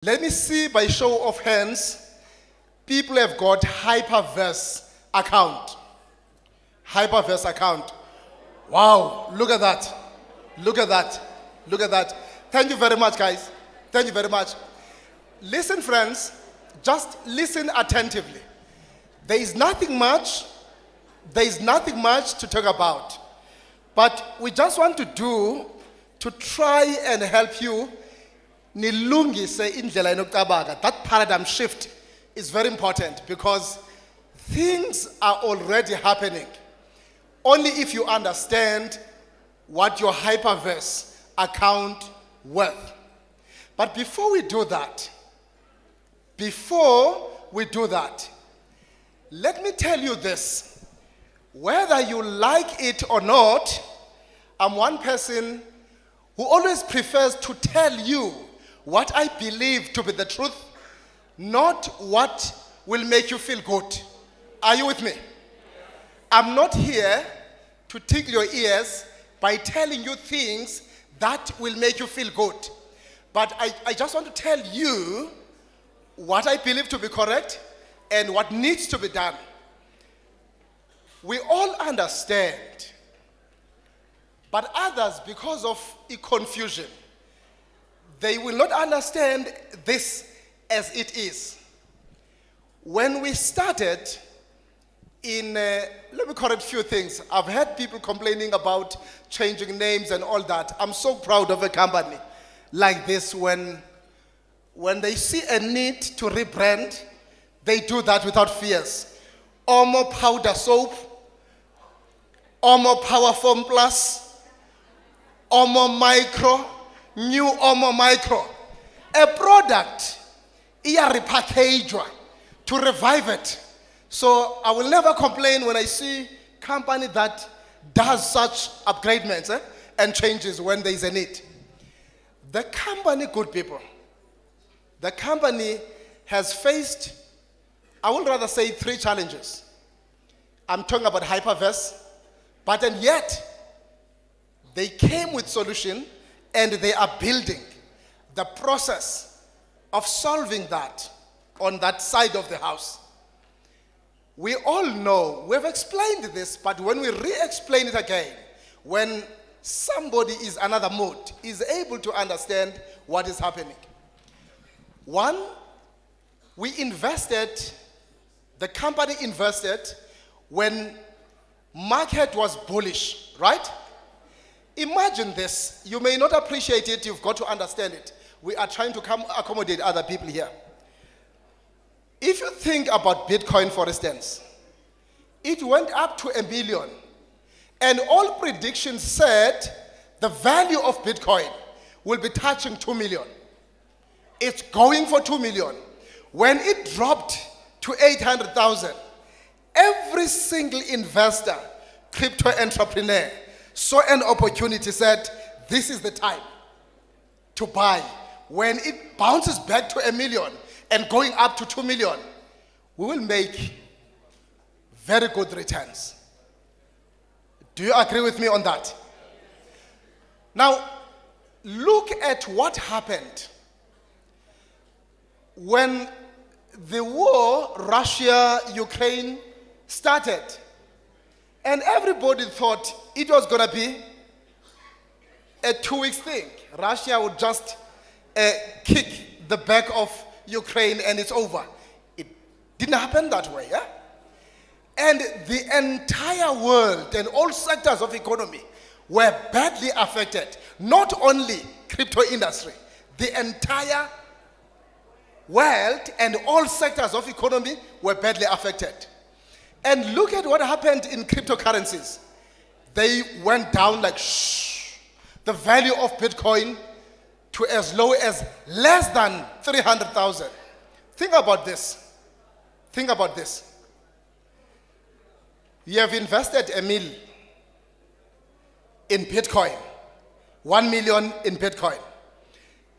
Let me see by show of hands, people have got Hyperverse account. Hyperverse account. Wow, look at that. Look at that. Look at that. Thank you very much, guys. Thank you very much. Listen, friends, just listen attentively. There is nothing much to talk about. But we just want to try and help you. That paradigm shift is very important because things are already happening. Only if you understand what your Hyperverse account worth. But before we do that, let me tell you this. Whether you like it or not, I'm one person who always prefers to tell you what I believe to be the truth, not what will make you feel good. Are you with me? I'm not here to tickle your ears by telling you things that will make you feel good. But I just want to tell you what I believe to be correct and what needs to be done. We all understand, but others, because of confusion, they will not understand this as it is. When we started let me correct a few things. I've heard people complaining about changing names and all that. I'm so proud of a company like this. When they see a need to rebrand, they do that without fears. Omo Powder Soap, Omo Power Foam Plus, Omo Micro, new Omo Micro. A product, repackaged to revive it. So I will never complain when I see company that does such upgradements and changes when there is a need. The company, good people, the company has faced, I would rather say, 3 challenges. I'm talking about Hyperverse, but and yet they came with solution and they are building the process of solving that on that side of the house. We all know, we've explained this, but when we re-explain it again, when somebody is another mood, is able to understand what is happening. One, the company invested when market was bullish, right? Imagine this. You may not appreciate it, you've got to understand it. We are trying to accommodate other people here. If you think about Bitcoin, for instance, it went up to 1 million. And all predictions said the value of Bitcoin will be touching 2 million. It's going for 2 million. When it dropped to 800,000, every single investor, crypto entrepreneur, saw an opportunity, said, this is the time to buy. When it bounces back to 1 million and going up to 2 million, we will make very good returns. Do you agree with me on that? Now, look at what happened when the war, Russia-Ukraine, started. And everybody thought it was going to be a 2-week thing. Russia would just kick the back of Ukraine and it's over. It didn't happen that way, yeah? And the entire world and all sectors of economy were badly affected. Not only crypto industry, the entire world and all sectors of economy were badly affected. And look at what happened in cryptocurrencies. They went down like shh. The value of Bitcoin to as low as less than 300,000. Think about this. Think about this. You have invested $1 million in Bitcoin, 1 million in Bitcoin.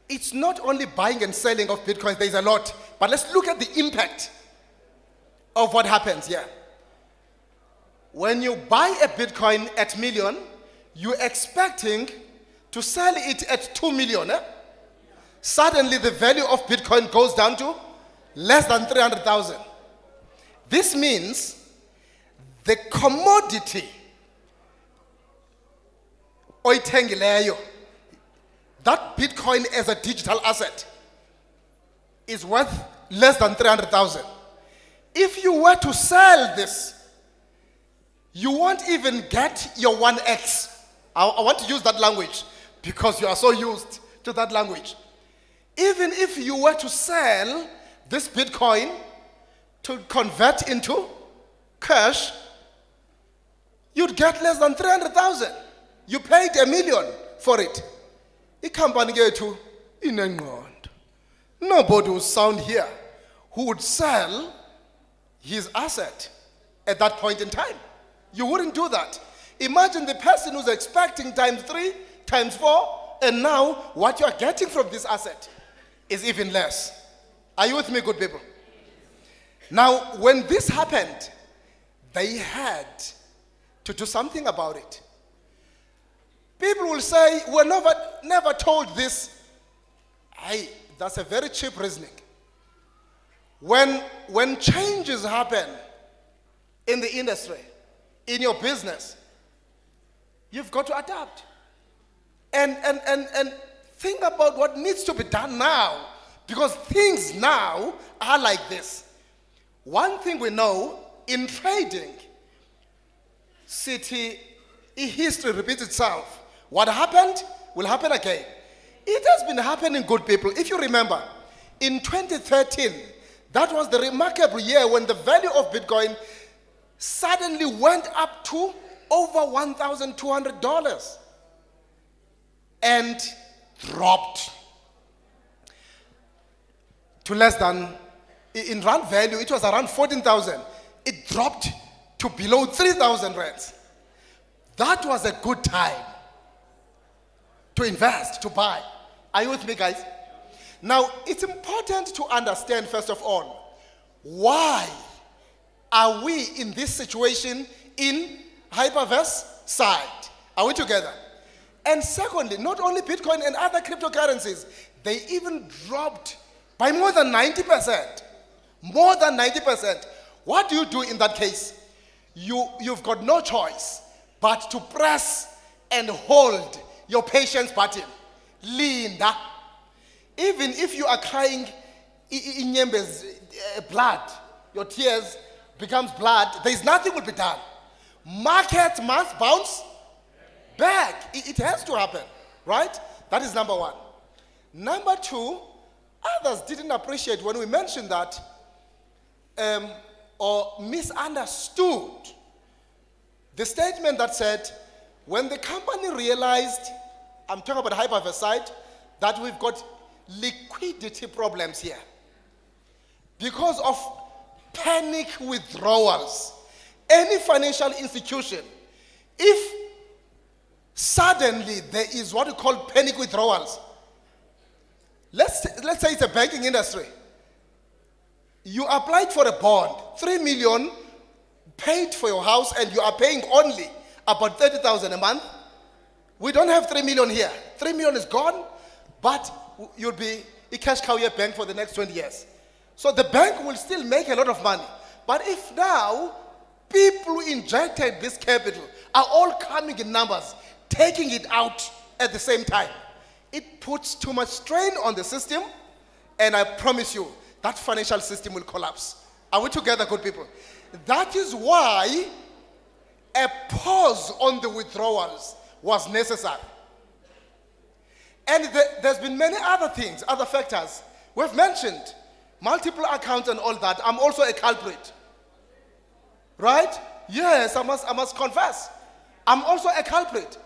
It's not only buying and selling of Bitcoin, there's a lot. But let's look at the impact of what happens here. When you buy a Bitcoin at million, you're expecting to sell it at 2 million. suddenly the value of Bitcoin goes down to less than 300,000. This means the commodity oyithengileyo, that Bitcoin as a digital asset is worth less than 300,000. If you were to sell this, you won't even get your 1x. I want to use that language because you are so used to that language. Even if you were to sell this Bitcoin to convert into cash, you'd get less than 300,000. You paid $1 million for it. Company to inengqondo. Nobody will sound here who would sell his asset at that point in time. You wouldn't do that. Imagine the person who's expecting times 3, times 4, and now what you are getting from this asset is even less. Are you with me, good people? Now, when this happened, they had to do something about it. People will say, we're never told this. That's a very cheap reasoning. When changes happen in the industry, in your business, you've got to adapt. And think about what needs to be done now, because things now are like this. One thing we know, in trading, history repeats itself. What happened will happen again. It has been happening, good people. If you remember, in 2013, that was the remarkable year when the value of Bitcoin suddenly went up to over $1,200 and dropped to less than, in rand value, it was around 14,000. It dropped to below 3,000 rands. That was a good time to invest, to buy. Are you with me, guys? Now, it's important to understand, first of all, why are we in this situation in Hyperverse side? Are we together? And secondly, not only Bitcoin and other cryptocurrencies, they even dropped by more than 90%. More than 90%. What do you do in that case? You've got no choice but to press and hold your patience button. Linda. Even if you are crying in blood, your tears becomes blood, there's nothing will be done. Market must bounce back. It has to happen, right? That is number one. Number two, others didn't appreciate when we mentioned that or misunderstood the statement that said, when the company realized, I'm talking about Hyperverse side, that we've got liquidity problems here because of panic withdrawals. Any financial institution, if suddenly there is what we call panic withdrawals, let's say it's a banking industry. You applied for a bond, 3 million paid for your house, and you are paying only about 30,000 a month. We don't have 3 million here. 3 million is gone, but you'll be a cash cow year bank for the next 20 years. So the bank will still make a lot of money. But if now people who injected this capital are all coming in numbers, taking it out at the same time, it puts too much strain on the system, and I promise you, that financial system will collapse. Are we together, good people? That is why a pause on the withdrawals was necessary. And there's been many other things, other factors. We've mentioned multiple accounts and all that. I'm also a culprit. Right? Yes, I must confess. I'm also a culprit.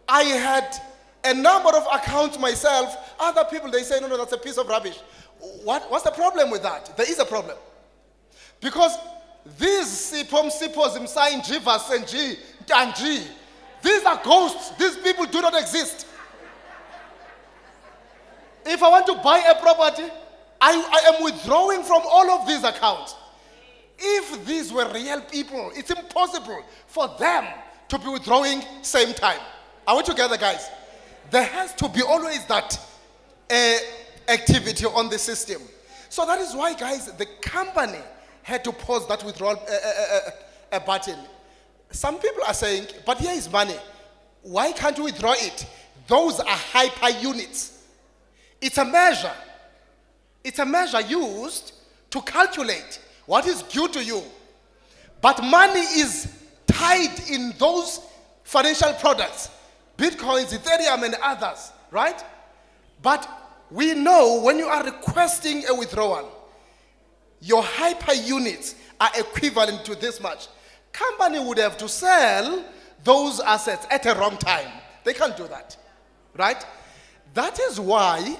I had a number of accounts myself. Other people, they say, no, that's a piece of rubbish. What's the problem with that? There is a problem. Because these Sipos, Msain, Jivas, and G, these are ghosts. These people do not exist. If I want to buy a property, I am withdrawing from all of these accounts. If these were real people, it's impossible for them to be withdrawing same time. Are we together, guys? There has to be always that activity on the system. So that is why, guys, the company had to pause that withdrawal button. Some people are saying, but here is money. Why can't you withdraw it? Those are hyper units. It's a measure. It's a measure used to calculate what is due to you. But money is tied in those financial products, Bitcoins, Ethereum, and others, right? But we know when you are requesting a withdrawal, your hyper units are equivalent to this much. Company would have to sell those assets at a wrong time. They can't do that, right? That is why,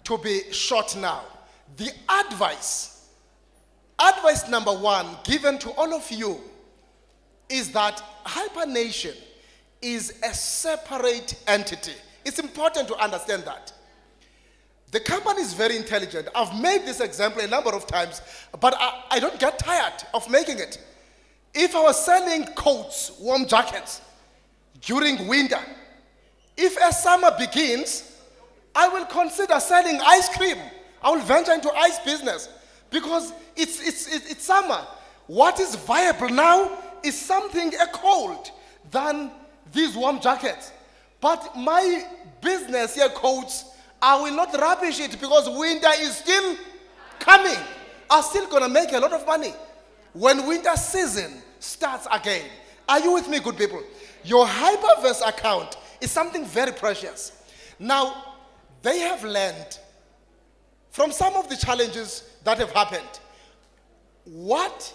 to be short now, the advice number one given to all of you is that Hypernation is a separate entity. It's important to understand that. The company is very intelligent. I've made this example a number of times, but I don't get tired of making it. If I was selling coats, warm jackets during winter, if a summer begins, I will consider selling ice cream. I will venture into ice business because it's summer. What is viable now is something cold than these warm jackets. But my business here, coats, I will not rubbish it because winter is still coming. I'm still going to make a lot of money when winter season starts again. Are you with me, good people? Your Hyperverse account is something very precious. Now, they have learned from some of the challenges that have happened. What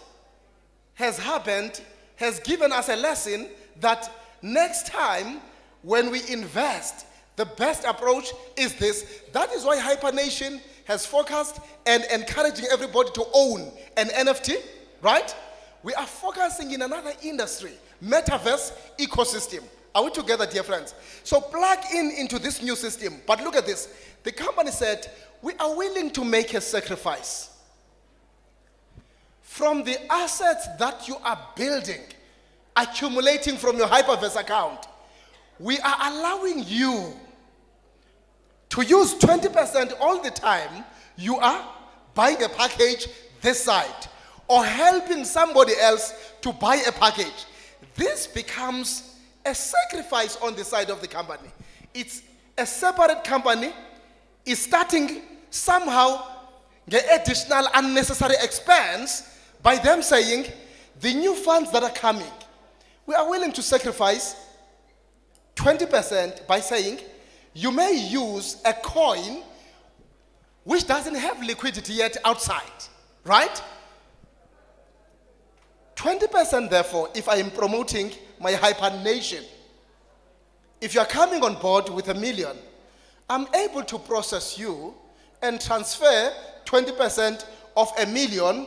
has happened has given us a lesson that next time when we invest, the best approach is this. That is why Hypernation has focused and encouraging everybody to own an NFT, right? We are focusing in another industry, Metaverse ecosystem. Are we together, dear friends? So plug into this new system. But look at this. The company said, we are willing to make a sacrifice. From the assets that you are building, accumulating from your Hyperverse account, we are allowing you to use 20% all the time you are buying a package this side or helping somebody else to buy a package. This becomes a sacrifice on the side of the company. It's a separate company. Is starting somehow the additional unnecessary expense by them saying, the new funds that are coming, we are willing to sacrifice 20% by saying, you may use a coin which doesn't have liquidity yet outside, right? 20% therefore, if I am promoting my Hypernation, if you are coming on board with $1 million, I'm able to process you and transfer 20% of $1 million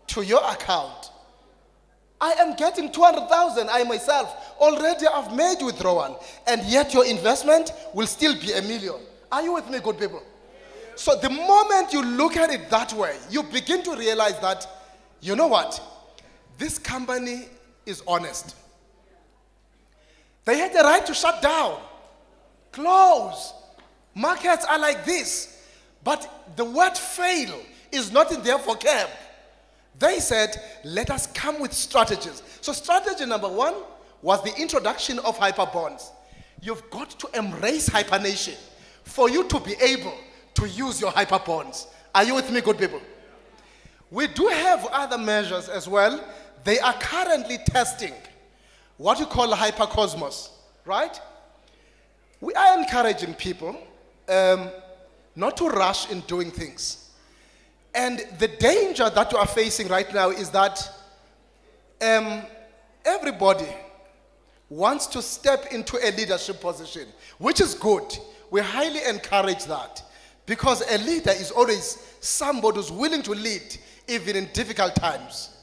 to your account. I am getting 200,000, I myself. Already I've made withdrawal, and yet your investment will still be $1 million. Are you with me, good people? So the moment you look at it that way, you begin to realize that, you know what? This company is honest. They had the right to shut down, close. Markets are like this. But the word fail is not in their vocab. They said, let us come with strategies. So strategy number one was the introduction of hyper bonds. You've got to embrace Hypernation for you to be able to use your hyper bonds. Are you with me, good people? We do have other measures as well. They are currently testing what you call hypercosmos, right? We are encouraging people not to rush in doing things. And the danger that you are facing right now is that everybody wants to step into a leadership position, which is good. We highly encourage that because a leader is always somebody who's willing to lead even in difficult times.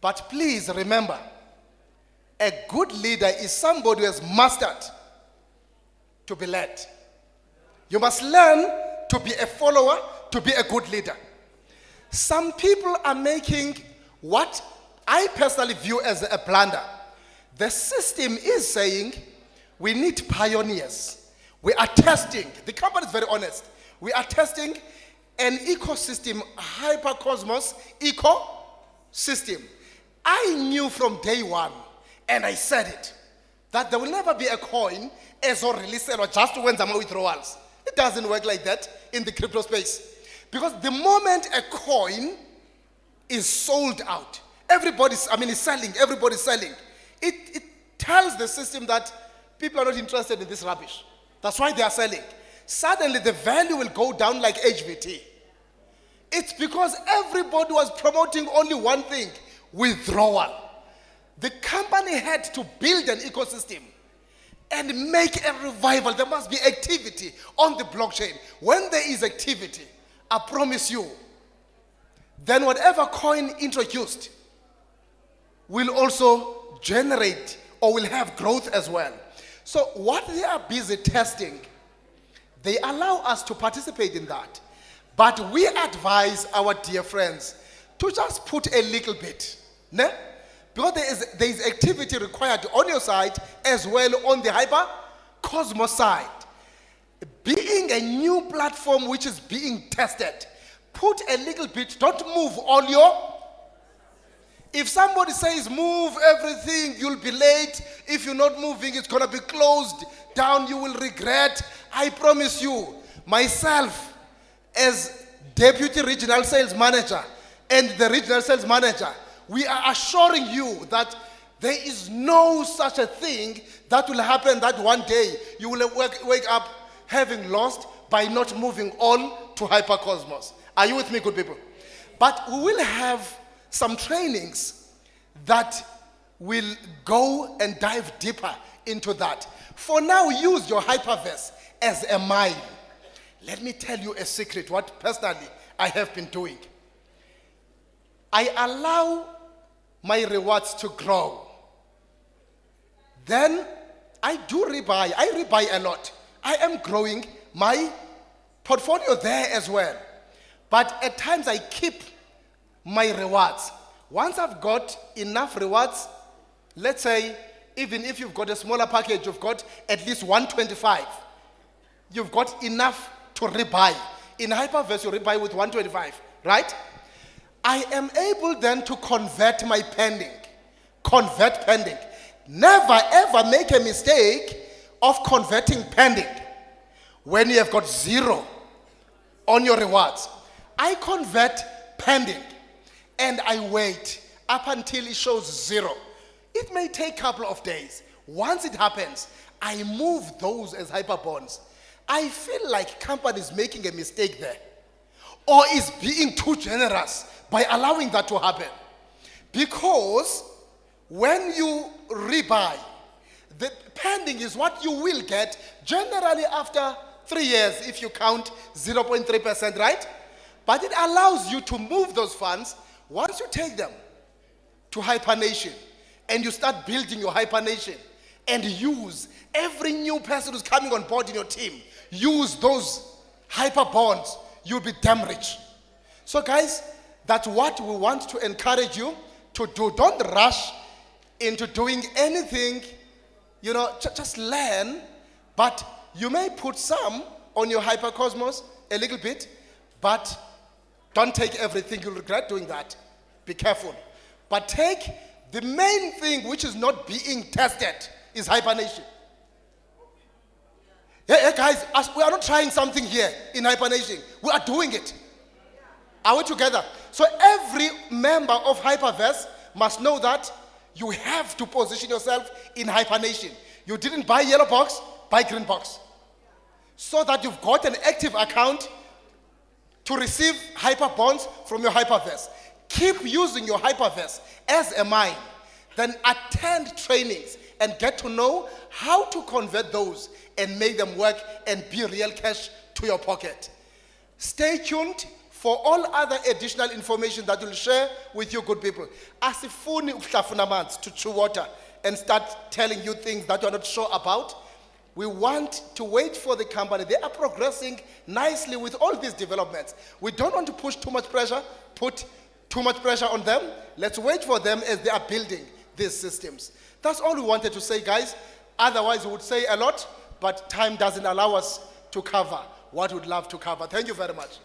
But please remember, a good leader is somebody who has mastered to be led. You must learn to be a follower, to be a good leader. Some people are making what I personally view as a blunder. The system is saying we need pioneers. We are testing. The company is very honest. We are testing an ecosystem, hypercosmos ecosystem. I knew from day one, and I said it, that there will never be a coin as or release or just when some withdrawals. It doesn't work like that in the crypto space. Because the moment a coin is sold out, is selling, everybody's selling. It tells the system that people are not interested in this rubbish. That's why they are selling. Suddenly the value will go down like HVT. It's because everybody was promoting only one thing, withdrawal. The company had to build an ecosystem and make a revival. There must be activity on the blockchain. When there is activity, I promise you, then whatever coin introduced will also generate or will have growth as well. So what they are busy testing, they allow us to participate in that. But we advise our dear friends to just put a little bit. Ne? Because there is activity required on your side as well on the hyper-cosmos side. Being a new platform which is being tested, put a little bit, don't move all your... If somebody says move everything, you'll be late. If you're not moving, it's going to be closed down, you will regret. I promise you, myself as Deputy Regional Sales Manager and the Regional Sales Manager, we are assuring you that there is no such a thing that will happen that one day you will wake up having lost by not moving on to hypercosmos. Are you with me, good people? But we will have some trainings that will go and dive deeper into that. For now, use your Hyperverse as a mine. Let me tell you a secret, what personally I have been doing. I allow my rewards to grow. Then I do rebuy. I rebuy a lot. I am growing my portfolio there as well. But at times I keep my rewards. Once I've got enough rewards, let's say, even if you've got a smaller package, you've got at least 125. You've got enough to rebuy. In Hyperverse, you rebuy with 125, right? I am able then to convert my pending. Convert pending. Never ever make a mistake of converting pending when you have got zero on your rewards. I convert pending and I wait up until it shows zero. It may take a couple of days. Once it happens, I move those as hyperbonds. I feel like companies making a mistake there or is being too generous by allowing that to happen. Because when you rebuy, the pending is what you will get generally after 3 years if you count 0.3%, right? But it allows you to move those funds once you take them to Hypernation and you start building your Hypernation and use every new person who's coming on board in your team. Use those hyper bonds. You'll be damn rich. So guys, that's what we want to encourage you to do. Don't rush into doing anything. You know, just learn. But you may put some on your hypercosmos, a little bit, but don't take everything. You'll regret doing that. Be careful. But take the main thing which is not being tested is hibernation. Yeah, guys, we are not trying something here in hibernation. We are doing it. Are we together? So every member of Hyperverse must know that you have to position yourself in hibernation. You didn't buy yellow box, buy green box. So that you've got an active account to receive hyper bonds from your Hyperverse. Keep using your Hyperverse as a mine. Then attend trainings and get to know how to convert those and make them work and be real cash to your pocket. Stay tuned for all other additional information that we'll share with you good people. Asifuni ukuhlafuna amanzi to chew water and start telling you things that you're not sure about. We want to wait for the company. They are progressing nicely with all these developments. We don't want to push too much pressure, put too much pressure on them. Let's wait for them as they are building these systems. That's all we wanted to say, guys. Otherwise, we would say a lot, but time doesn't allow us to cover what we'd love to cover. Thank you very much.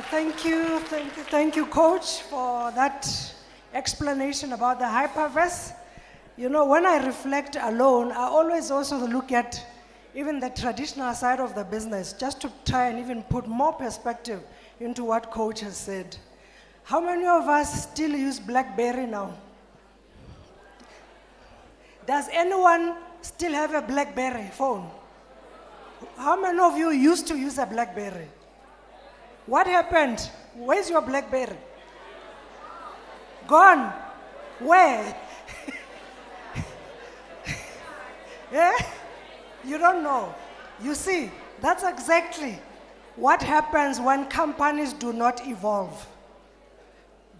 Thank you, Coach, for that explanation about the hyperverse. You know, when I reflect alone, I always also look at even the traditional side of the business, just to try and even put more perspective into what Coach has said. How many of us still use BlackBerry now? Does anyone still have a BlackBerry phone? How many of you used to use a BlackBerry? What happened? Where's your BlackBerry? Gone. Where? Yeah? You don't know. You see, that's exactly what happens when companies do not evolve.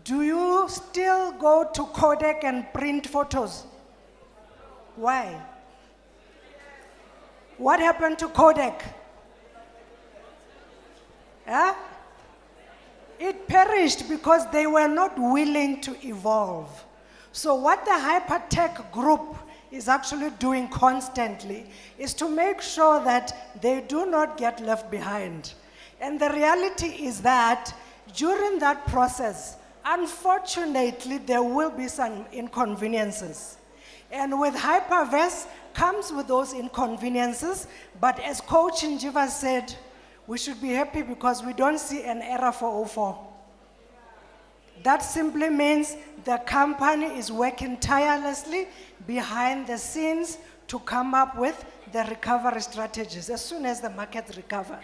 Do you still go to Kodak and print photos? Why? What happened to Kodak? Yeah? It perished because they were not willing to evolve. So what the hypertech group is actually doing constantly is to make sure that they do not get left behind. And the reality is that during that process, unfortunately, there will be some inconveniences. And with hyperverse comes with those inconveniences, but as Coach Njiva said, we should be happy because we don't see an error for 04. That simply means the company is working tirelessly behind the scenes to come up with the recovery strategies as soon as the markets recover.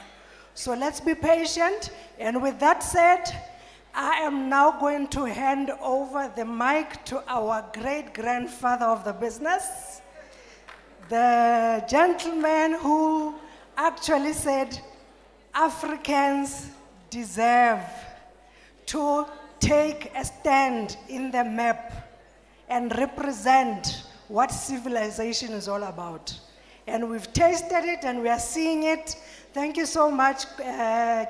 So let's be patient. And with that said, I am now going to hand over the mic to our great-grandfather of the business, the gentleman who actually said Africans deserve to take a stand in the map and represent what civilization is all about. And we've tasted it and we are seeing it. Thank you so much,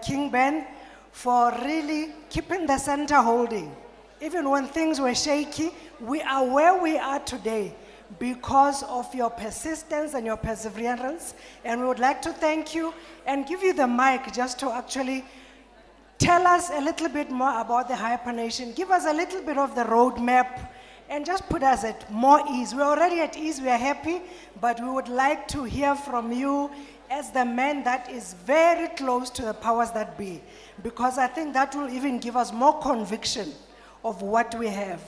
King Ben, for really keeping the center holding. Even when things were shaky, we are where we are today because of your persistence and your perseverance. And we would like to thank you and give you the mic just to actually tell us a little bit more about the Hypernation. Give us a little bit of the roadmap and just put us at more ease. We're already at ease, we are happy, but we would like to hear from you as the man that is very close to the powers that be, because I think that will even give us more conviction of what we have.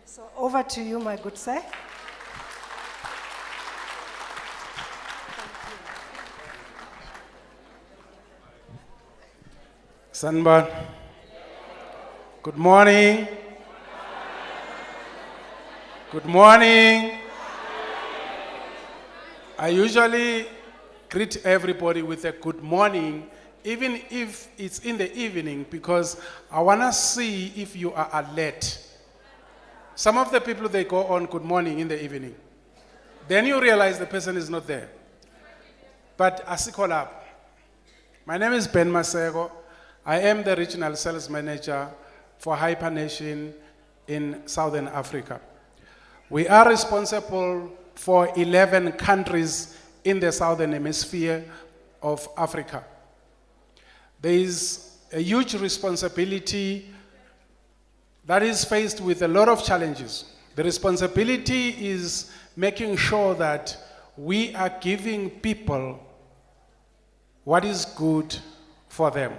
So over to you, my good sir. Sanban, good morning. Good morning. I usually greet everybody with a good morning, even if it's in the evening, because I want to see if you are alert. Some of the people, they go on good morning in the evening. Then you realize the person is not there. But Asikolab, my name is Ben Masego. I am the Regional Sales Manager for Hypernation in Southern Africa. We are responsible for 11 countries in the Southern Hemisphere of Africa. There is a huge responsibility that is faced with a lot of challenges. The responsibility is making sure that we are giving people what is good for them.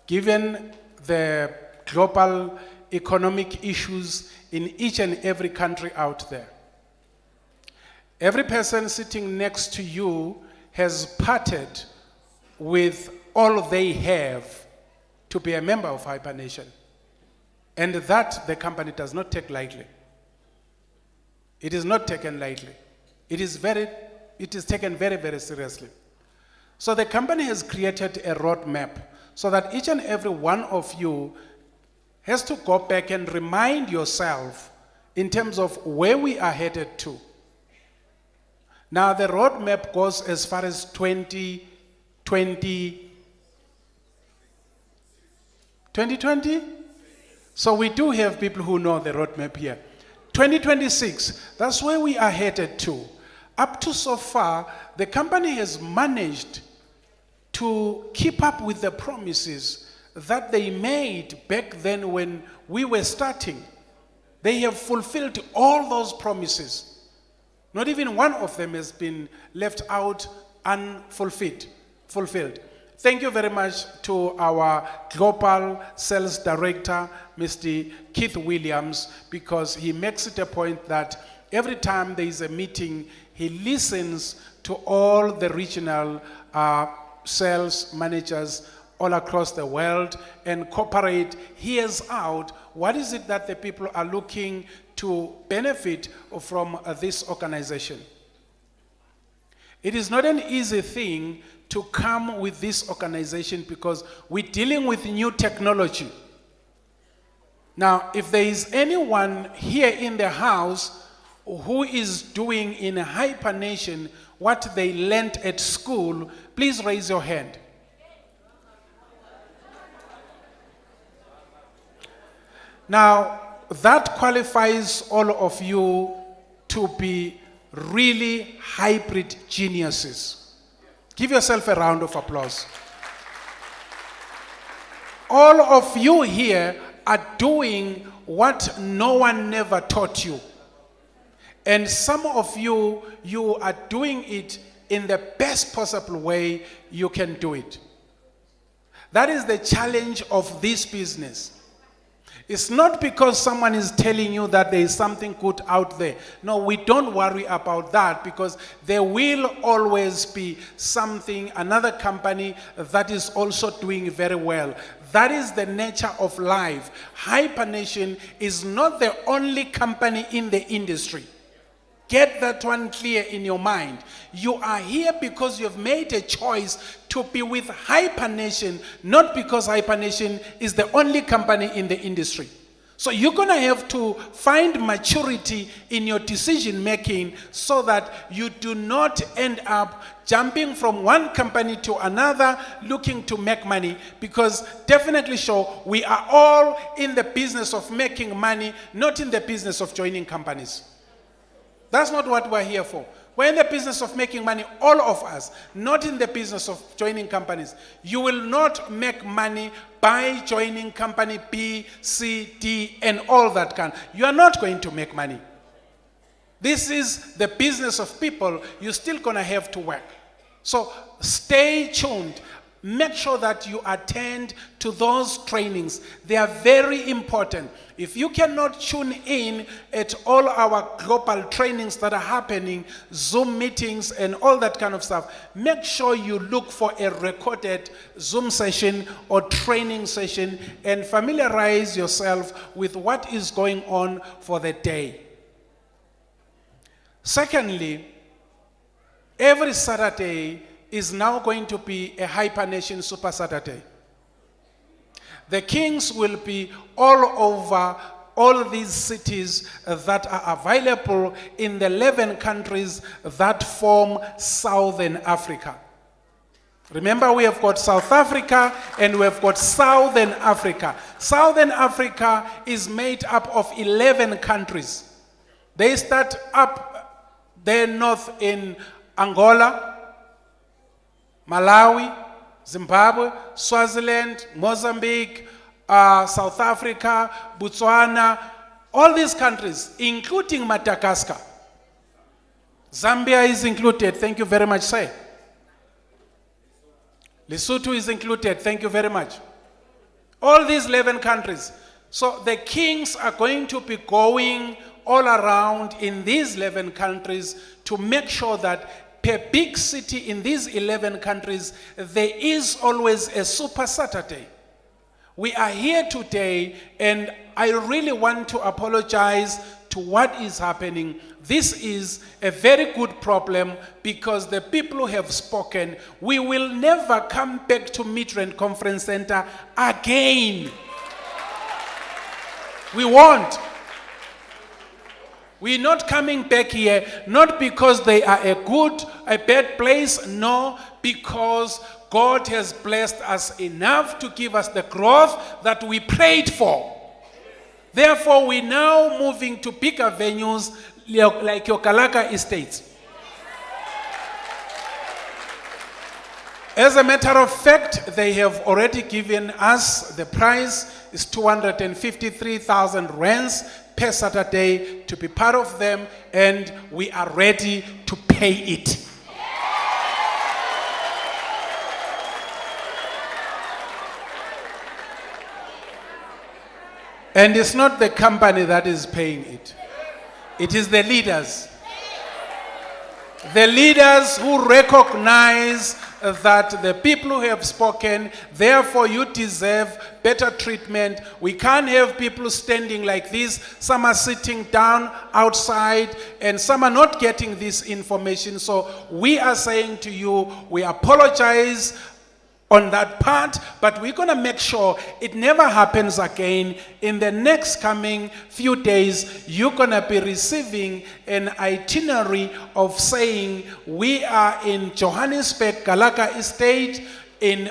Given the global economic issues in each and every country out there. Every person sitting next to you has parted with all they have to be a member of Hypernation. And that the company does not take lightly. It is not taken lightly. It is taken very, very seriously. So the company has created a roadmap so that each and every one of you has to go back and remind yourself in terms of where we are headed to. Now the roadmap goes as far as 2020. So we do have people who know the roadmap here. 2026, that's where we are headed to. Up to so far, the company has managed to keep up with the promises that they made back then when we were starting. They have fulfilled all those promises. Not even one of them has been left out unfulfilled. Fulfilled. Thank you very much to our Global Sales Director, Mr. Keith Williams, because he makes it a point that every time there is a meeting, he listens to all the regional sales managers all across the world and cooperate, hears out what is it that the people are looking to benefit from this organization. It is not an easy thing to come with this organization because we're dealing with new technology. Now, if there is anyone here in the house who is doing in Hypernation what they learned at school, please raise your hand. Now, that qualifies all of you to be really hybrid geniuses. Give yourself a round of applause. All of you here are doing what no one never taught you. And some of you, you are doing it in the best possible way you can do it. That is the challenge of this business. It's not because someone is telling you that there is something good out there. No, we don't worry about that because there will always be something, another company that is also doing very well. That is the nature of life. Hypernation is not the only company in the industry. Get that one clear in your mind. You are here because you have made a choice to be with Hypernation, not because Hypernation is the only company in the industry. So you're going to have to find maturity in your decision making so that you do not end up jumping from one company to another looking to make money, because definitely sure we are all in the business of making money, not in the business of joining companies. That's not what we're here for. We're in the business of making money, all of us, not in the business of joining companies. You will not make money by joining company B, C, D, and all that kind. You are not going to make money. This is the business of people. You're still going to have to work. So stay tuned. Make sure that you attend to those trainings. They are very important. If you cannot tune in at all our global trainings that are happening, Zoom meetings and all that kind of stuff, make sure you look for a recorded Zoom session or training session and familiarize yourself with what is going on for the day. Secondly, every Saturday is now going to be a Hypernation Super Saturday. The Kings will be all over all these cities that are available in the 11 countries that form Southern Africa. Remember, we have got South Africa and we have got Southern Africa. Southern Africa is made up of 11 countries. They start up there north in Angola, Malawi, Zimbabwe, Swaziland, Mozambique, South Africa, Botswana, all these countries, including Madagascar. Zambia is included, thank you very much, sir. Lesotho is included, thank you very much. All these 11 countries. So the Kings are going to be going all around in these 11 countries to make sure that per big city in these 11 countries, there is always a Super Saturday. We are here today, and I really want to apologize to what is happening. This is a very good problem because the people who have spoken, we will never come back to Midrand Conference Center again. We won't. We're not coming back here, not because they are a bad place, no, because God has blessed us enough to give us the growth that we prayed for. Therefore, we're now moving to bigger venues like your Kalaka Estates. As a matter of fact, they have already given us, the price is 253,000 rands per Saturday to be part of them, and we are ready to pay it. And it's not the company that is paying it. It is the leaders. The leaders who recognize that the people who have spoken, therefore you deserve better treatment. We can't have people standing like this. Some are sitting down outside and some are not getting this information. So we are saying to you, we apologize on that part, but we're going to make sure it never happens again. In the next coming few days, you're going to be receiving an itinerary of saying, we are in Johannesburg, Gallagher Estate,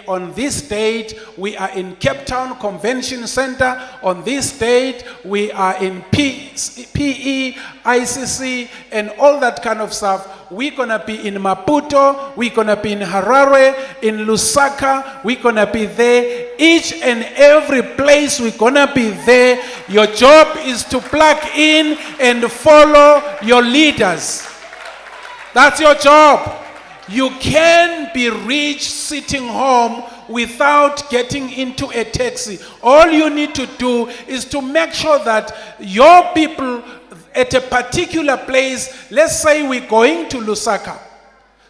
on this date. We are in Cape Town Convention Center on this date. We are in PE, ICC, and all that kind of stuff. We're going to be in Maputo. We're going to be in Harare, in Lusaka. We're going to be there. Each and every place we're going to be there. Your job is to plug in and follow your leaders. That's your job. You can be rich sitting home without getting into a taxi. All you need to do is to make sure that your people at a particular place, let's say we're going to Lusaka,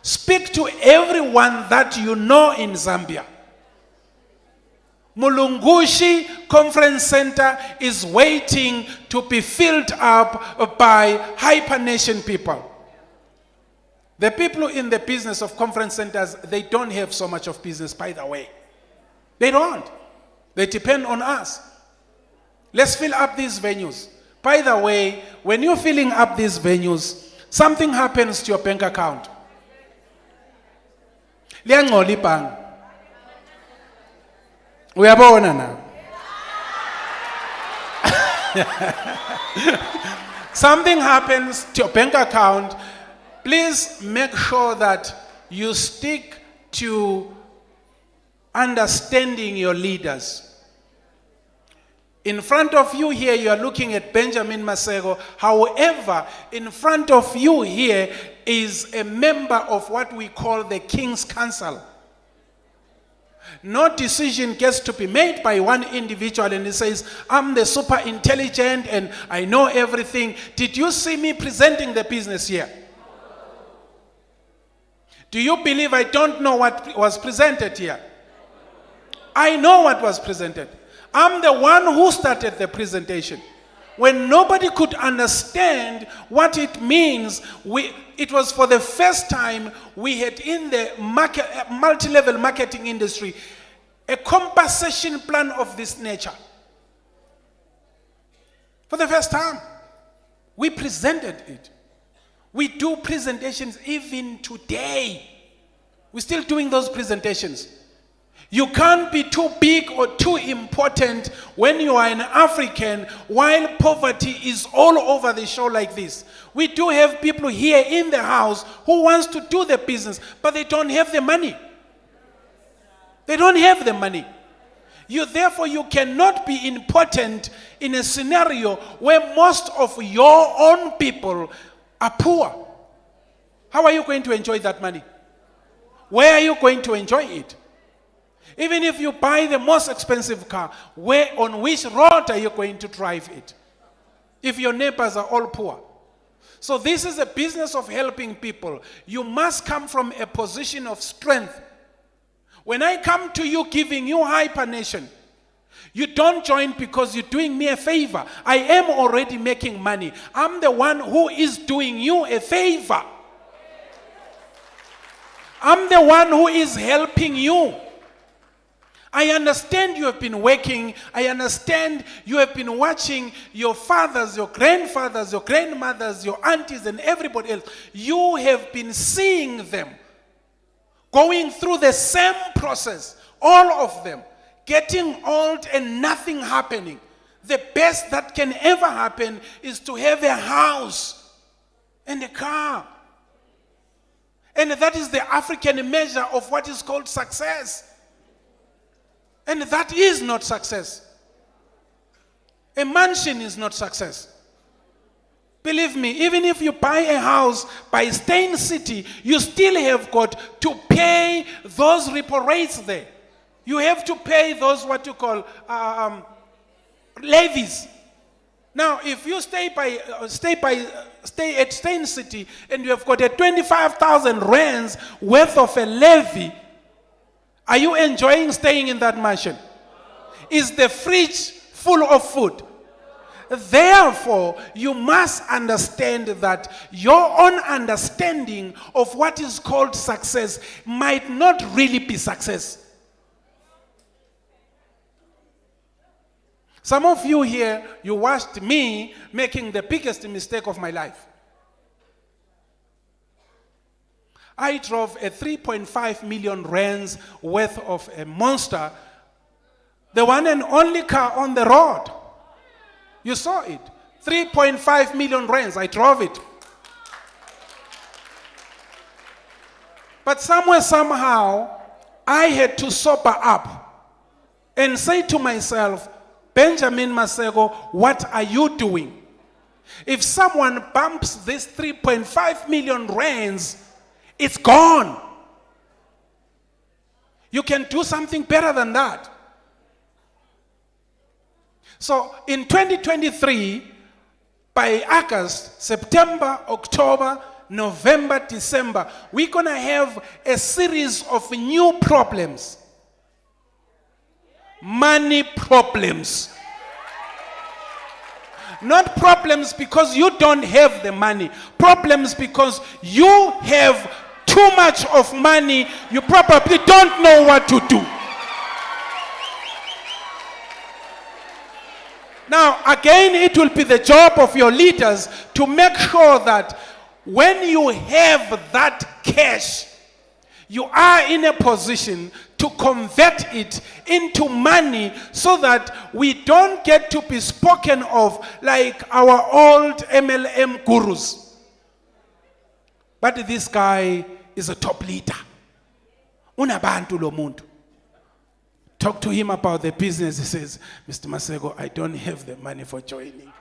speak to everyone that you know in Zambia. Mulungushi Conference Center is waiting to be filled up by hyper-nation people. The people in the business of conference centers, they don't have so much of business, by the way. They don't. They depend on us. Let's fill up these venues. By the way, when you're filling up these venues, something happens to your bank account. Liyangcola ibhange. Uyabona na? Something happens to your bank account. Please make sure that you stick to understanding your leaders. In front of you here, you are looking at Benjamin Masego. However, in front of you here is a member of what we call the King's Council. No decision gets to be made by one individual and he says, I'm the super intelligent and I know everything. Did you see me presenting the business here? Do you believe I don't know what was presented here? I know what was presented. I'm the one who started the presentation. When nobody could understand what it means, it was for the first time we had in the multi-level marketing industry a compensation plan of this nature. For the first time, we presented it. We do presentations even today. We're still doing those presentations. You can't be too big or too important when you are an African while poverty is all over the show like this. We do have people here in the house who wants to do the business, but they don't have the money. They don't have the money. Therefore, you cannot be important in a scenario where most of your own people are poor. How are you going to enjoy that money? Where are you going to enjoy it? Even if you buy the most expensive car, on which road are you going to drive it? If your neighbors are all poor. So this is a business of helping people. You must come from a position of strength. When I come to you giving you hyper-nation, you don't join because you're doing me a favor. I am already making money. I'm the one who is doing you a favor. I'm the one who is helping you. I understand you have been working. I understand you have been watching your fathers, your grandfathers, your grandmothers, your aunties, and everybody else. You have been seeing them going through the same process, all of them, getting old and nothing happening. The best that can ever happen is to have a house and a car. And that is the African measure of what is called success. And that is not success. A mansion is not success. Believe me, even if you buy a house by Stein City, you still have got to pay those repo rates there. You have to pay those what you call levies. Now, if you stay at Stein City and you have got a 25,000 rands worth of a levy, are you enjoying staying in that mansion? Is the fridge full of food? Therefore, you must understand that your own understanding of what is called success might not really be success. Some of you here, you watched me making the biggest mistake of my life. I drove a 3.5 million rands worth of a monster, the one and only car on the road. You saw it. 3.5 million rands, I drove it. But somewhere, somehow, I had to sober up and say to myself, Benjamin Masego, what are you doing? If someone bumps this 3.5 million rands, it's gone. You can do something better than that. So in 2023, by August, September, October, November, December, we're going to have a series of new problems. Money problems. Not problems because you don't have the money. Problems because you have too much of money. You probably don't know what to do. Now, again, it will be the job of your leaders to make sure that when you have that cash, you are in a position to convert it into money so that we don't get to be spoken of like our old MLM gurus. But this guy is a top leader. Unabantu lo muntu. Talk to him about the business. He says, Mr. Masego, I don't have the money for joining.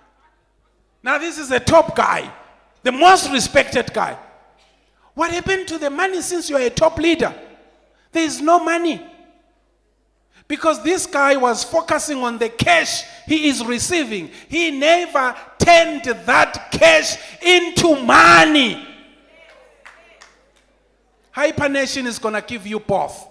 Now this is a top guy, the most respected guy. What happened to the money since you are a top leader? There is no money. Because this guy was focusing on the cash he is receiving. He never turned that cash into money. Hypernation is going to give you both.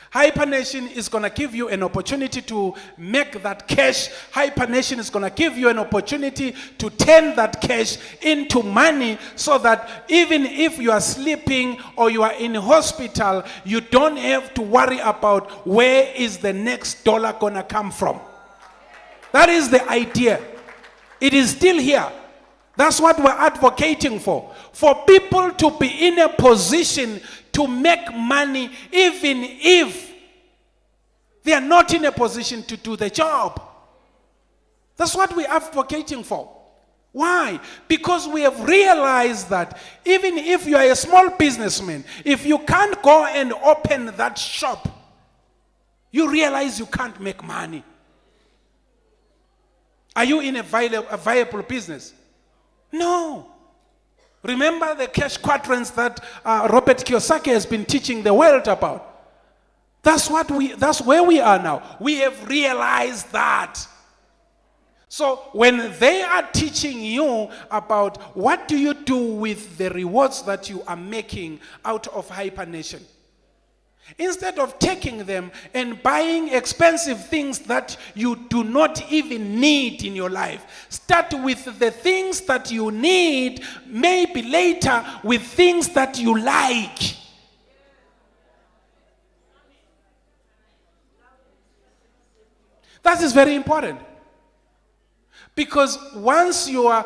Hypernation is going to give you an opportunity to make that cash. Hypernation is going to give you an opportunity to turn that cash into money so that even if you are sleeping or you are in hospital, you don't have to worry about where is the next dollar going to come from. That is the idea. It is still here. That's what we're advocating for. For people to be in a position to make money even if they are not in a position to do the job. That's what we're advocating for. Why? Because we have realized that even if you are a small businessman, if you can't go and open that shop, you realize you can't make money. Are you in a viable business? No. Remember the cash quadrants that Robert Kiyosaki has been teaching the world about. That's where we are now. We have realized that. So when they are teaching you about what do you do with the rewards that you are making out of Hypernation, instead of taking them and buying expensive things that you do not even need in your life, start with the things that you need, maybe later with things that you like. That is very important. Because once you're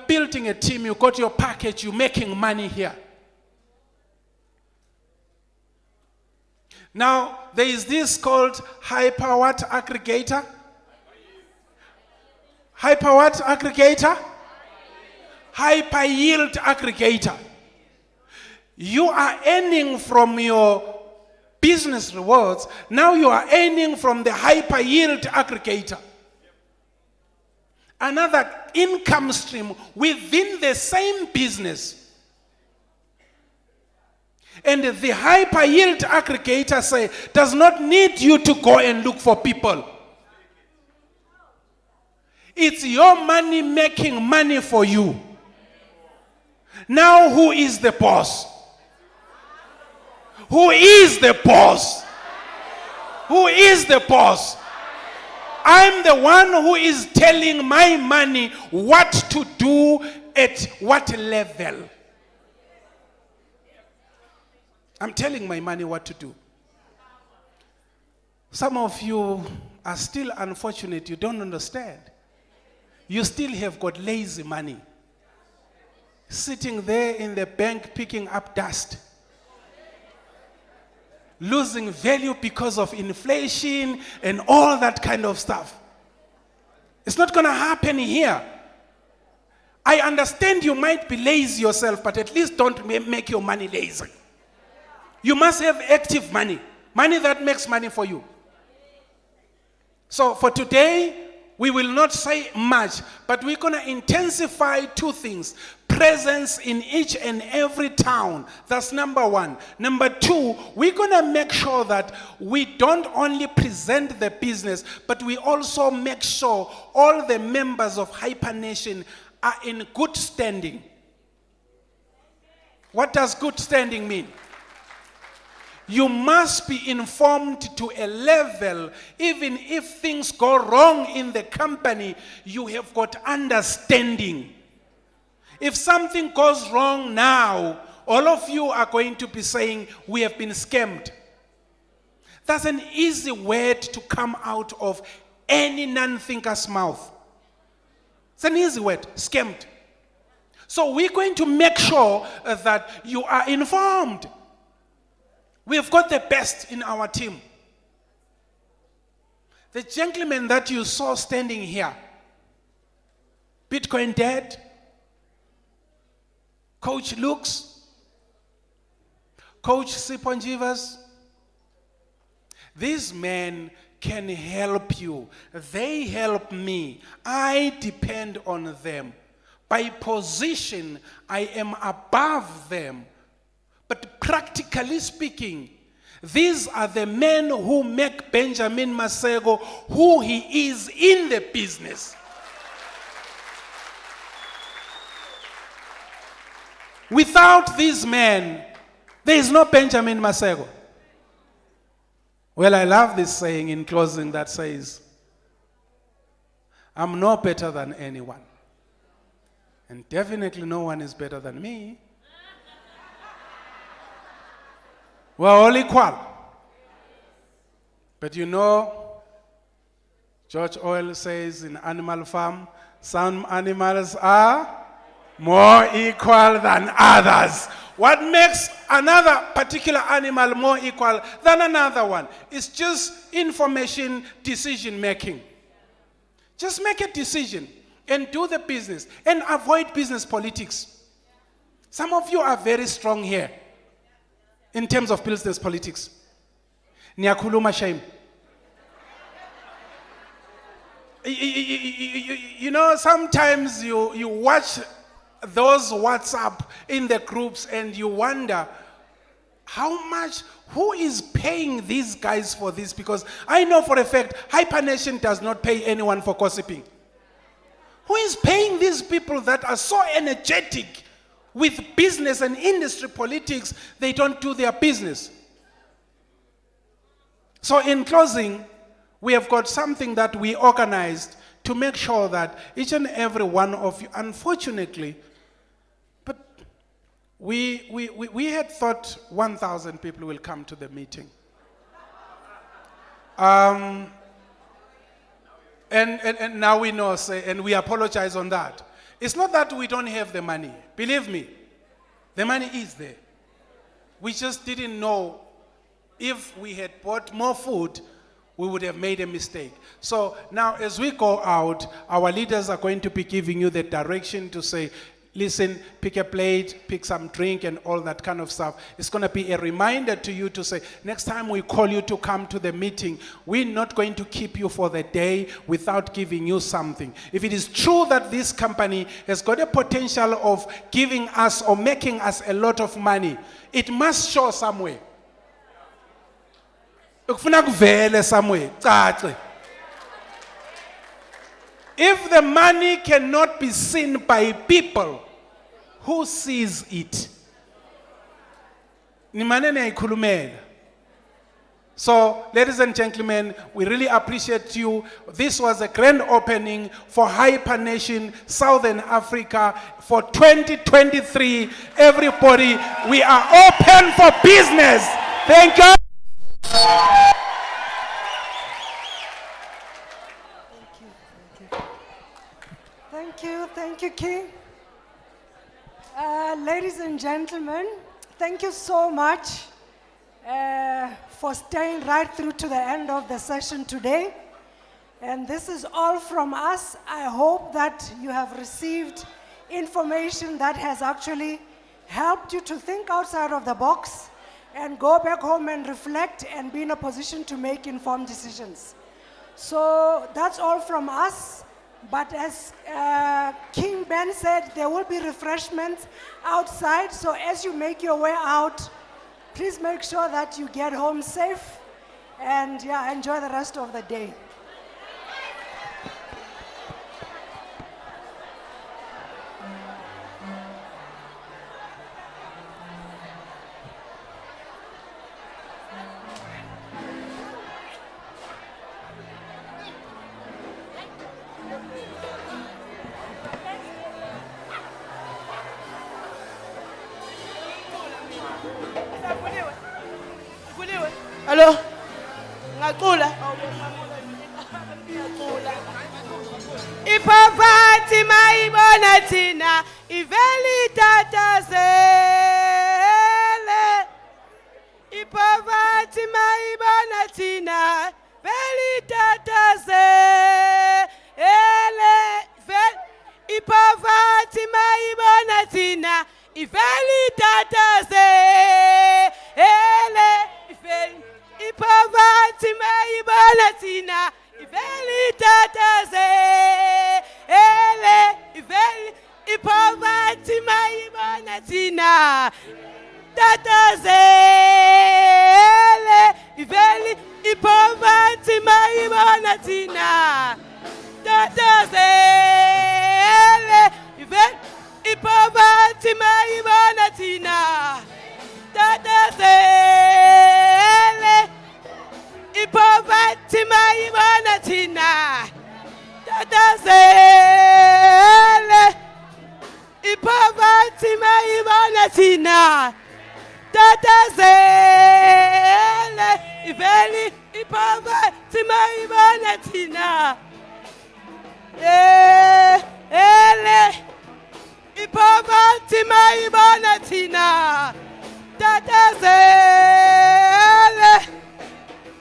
building a team, you got your package, you're making money here. Now, there is this called hyper what aggregator? Hyper what aggregator? Hyper yield aggregator. You are earning from your business rewards. Now you are earning from the hyper yield aggregator. Another income stream within the same business. And the hyper yield aggregator does not need you to go and look for people. It's your money making money for you. Now who is the boss? Who is the boss? Who is the boss? I'm the one who is telling my money what to do at what level. I'm telling my money what to do. Some of you are still unfortunate, you don't understand. You still have got lazy money. Sitting there in the bank picking up dust. Losing value because of inflation and all that kind of stuff. It's not going to happen here. I understand you might be lazy yourself, but at least don't make your money lazy. You must have active money. Money that makes money for you. So for today, we will not say much, but we're going to intensify two things. Presence in each and every town. That's number one. Number two, we're going to make sure that we don't only present the business, but we also make sure all the members of Hyper Nation are in good standing. What does good standing mean? You must be informed to a level, even if things go wrong in the company, you have got understanding. If something goes wrong now, all of you are going to be saying, we have been scammed. That's an easy word to come out of any non-thinker's mouth. It's an easy word, scammed. So we're going to make sure that you are informed. We've got the best in our team. The gentleman that you saw standing here, Bitcoin Dad, Coach Lux, Coach Siponjivas, these men can help you. They help me. I depend on them. By position, I am above them. But practically speaking, these are the men who make Benjamin Masego who he is in the business. Without these men, there is no Benjamin Masego. Well, I love this saying in closing that says, I'm no better than anyone. And definitely no one is better than me. We're all equal. But you know, George Orwell says in Animal Farm, some animals are more equal than others. What makes another particular animal more equal than another one? It's just information decision making. Just make a decision and do the business and avoid business politics. Some of you are very strong here in terms of business politics. Niyakhuluma shame. You know, sometimes you watch those WhatsApp in the groups and you wonder who is paying these guys for this? Because I know for a fact Hyper Nation does not pay anyone for gossiping. Who is paying these people that are so energetic with business and industry politics, they don't do their business? So in closing, we have got something that we organized to make sure that each and every one of you, unfortunately, but we had thought 1,000 people will come to the meeting. And now we know, and we apologize on that. It's not that we don't have the money. Believe me, the money is there. We just didn't know if we had bought more food, we would have made a mistake. So now as we go out, our leaders are going to be giving you the direction to say, listen, pick a plate, pick some drink and all that kind of stuff. It's going to be a reminder to you to say, next time we call you to come to the meeting, we're not going to keep you for the day without giving you something. If it is true that this company has got a potential of giving us or making us a lot of money, it must show somewhere. Kufuna kuvele somewhere, cace. If the money cannot be seen by people, who sees it? Nimanene ikhulumela. So, ladies and gentlemen, we really appreciate you. This was a grand opening for Hyper-Nation Southern Africa for 2023. Everybody, we are open for business. Thank you. Thank you, King. Ladies and gentlemen, thank you so much for staying right through to the end of the session today. And this is all from us. I hope that you have received information that has actually helped you to think outside of the box and go back home and reflect and be in a position to make informed decisions. So that's all from us. But as King Ben said, there will be refreshments outside. So as you make your way out, please make sure that you get home safe and enjoy the rest of the day. Hello? Ngacula. Ipoverty mayibona thina iveli tatasele. Ipoverty mayibona thina veli tatasele. Ipoverty mayibona thina iveli tatasele. Ipoverty mayibona thina iveli tatasele. Ipoverty mayibona thina tatasele. Ipoverty mayibona thina tatasele. Ipoverty mayibona thina tatasele. Ipoverty mayibona thina tatasele. Ipoverty mayibona thina tatasele. Ipoverty mayibona thina Ipoverty mayibona thina tatasele.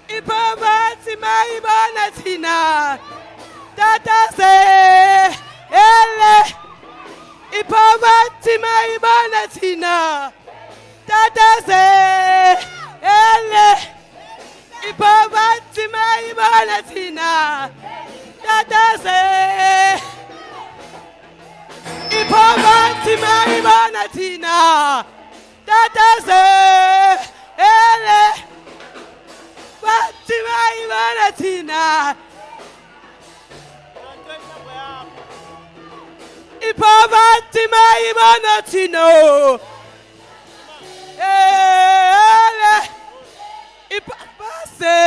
Ipoverty mayibona thina tatasele. Ipoverty mayibona thina tatasele. Ipoverty mayibona thina tatasele. Ipoverty mayibona thina tatasele. Ipoverty mayibona thina Ipoverty mayibona thina Ipapase.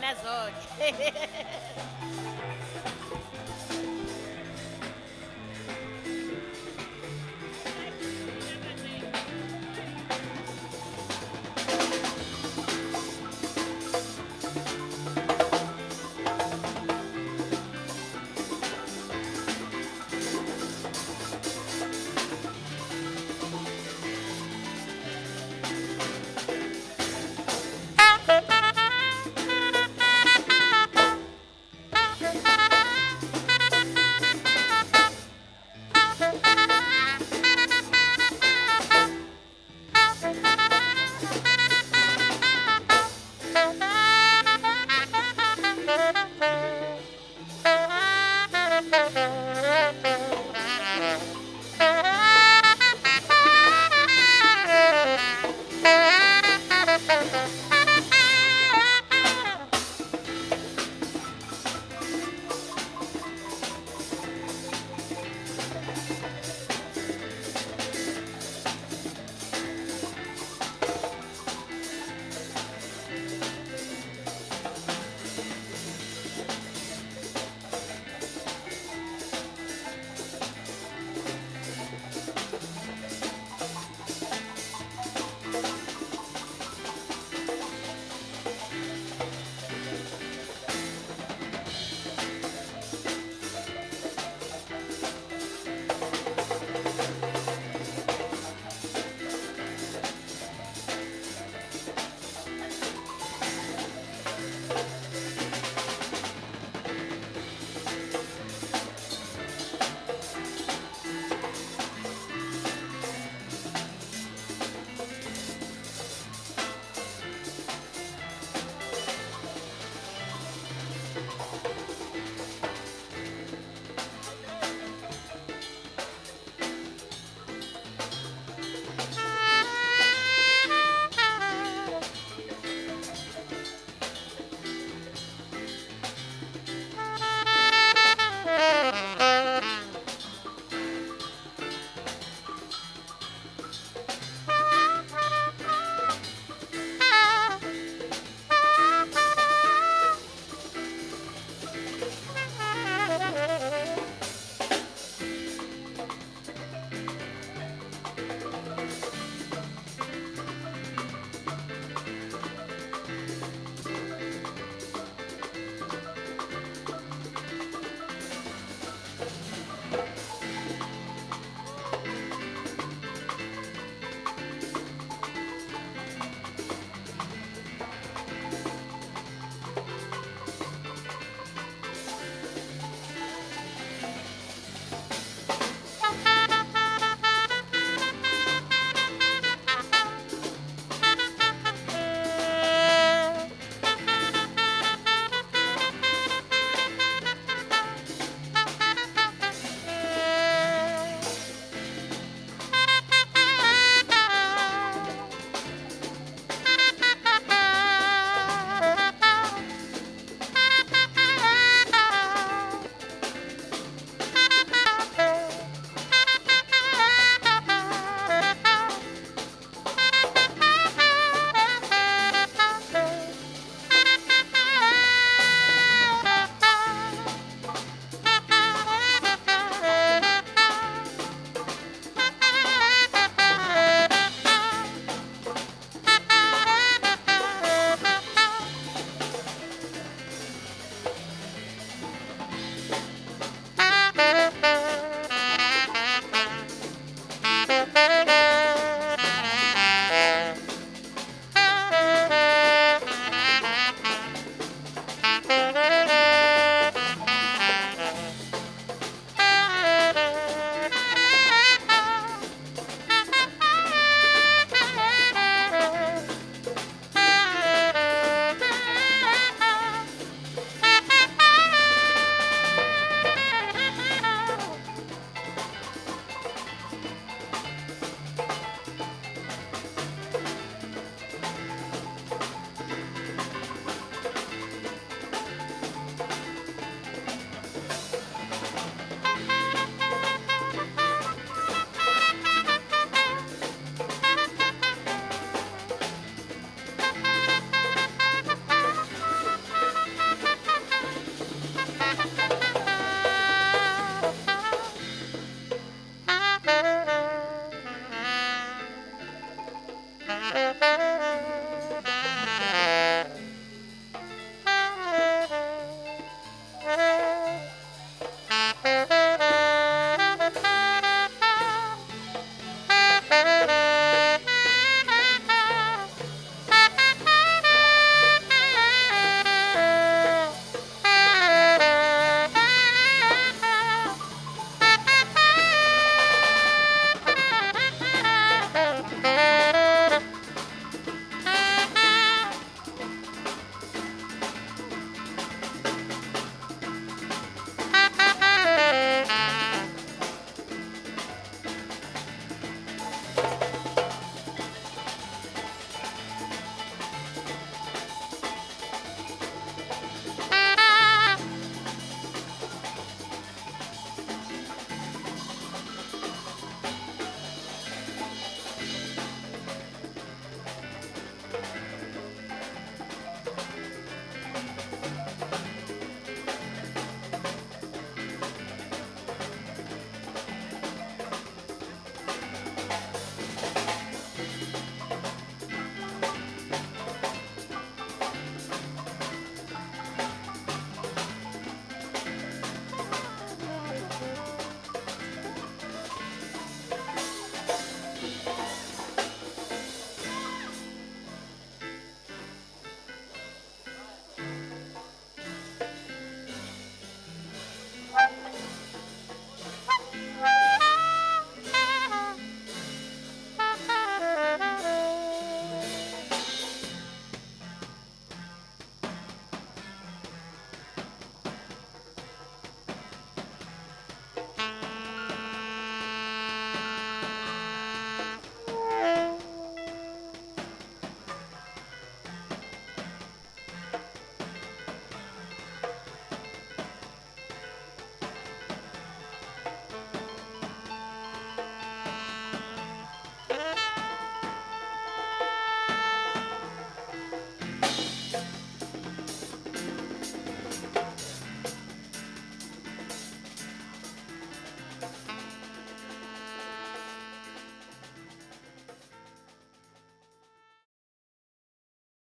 Nazoke.